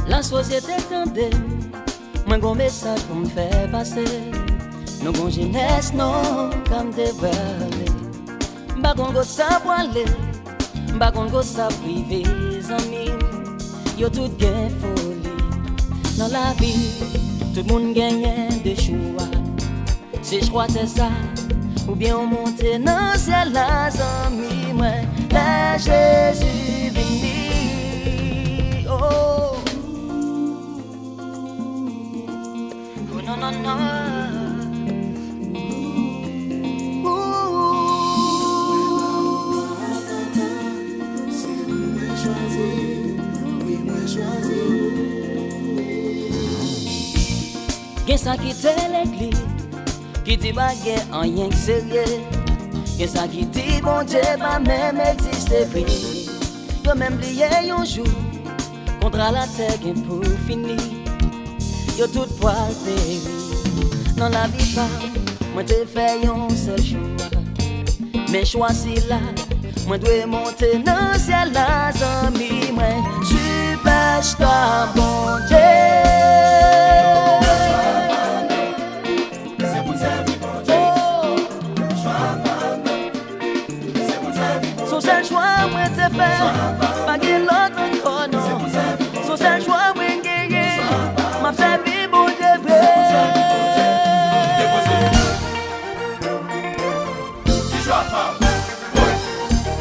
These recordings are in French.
La société tendait, moi gon message pour me faire passer. Nous gon jeunesse non comme des balais. Ba gon go sa poilé, ba gon go sa privé amis. Yo tout gain folie. Dans la vie, tout le monde gagne des choix. Si je crois c'est ça, ou bien on monte dans ciel la amis moi. La Jésus béni. Oh. Non, non. C'est moi choisi, oui moi choisi. Gen sa qui te l'église, qui dit pas gen en rien que sérieux. Gen sa qui dit bon Dieu pas même exister vrai. Yo même lié un jour, contre la terre gen pour finir. Yo tout poil péri. Dans la vie pas, moi te fais un seul choix. Mais choisi là, moi dois monter dans ciel la amis moi. Superstar bon Dieu. C'est pour ta vie bon Dieu. Son seul choix moi te fais, pas que l'autre encore non. Son seul choix moi gagner, m'a fait vivre bon Dieu vrai.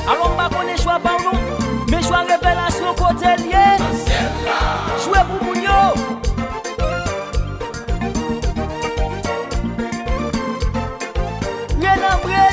Alors on va connaître choix par nous, mais choix révélation côté lié. Jouer pour moun yo. Rien à vrai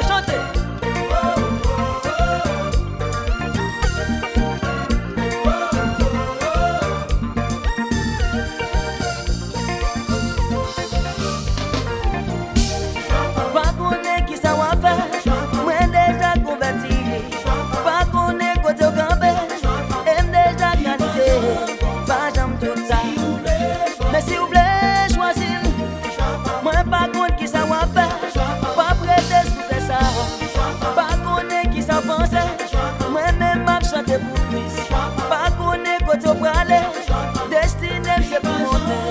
chantez. Pas connaître qui ça va faire, moi déjà converti. Pas connaître côté au campé, aime déjà qualité. Pas j'aime tout ça, mais si vous voulez choisir, moi pas connaître qui ça va faire. Pas connaître qui ça pense, moi-même m'a chanté pour plus. Pas connaître côté au aller, destiné c'est pour monter.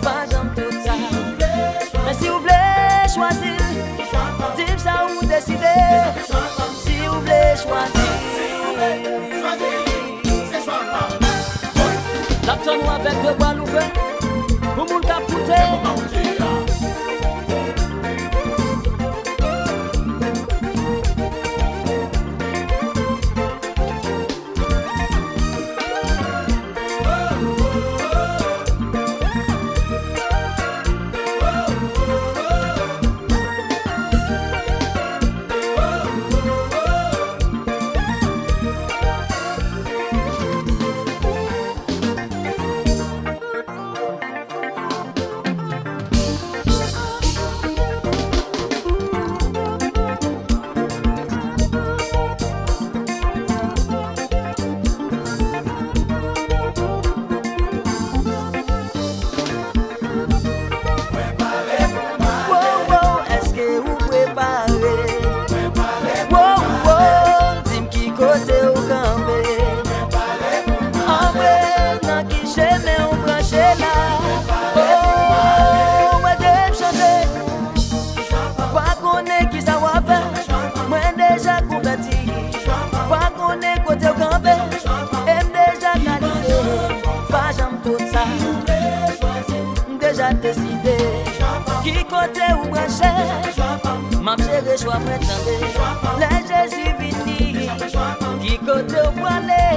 Pas j'aime tout ça, mais si vous voulez choisir, dites ça ou décidez. Si vous voulez choisir, l'attends-nous avec deux bras ouverts, pour mon capoter. côté ou branché, m'a chérie choix prétendé, les Jésus vini, qui côté ou aller.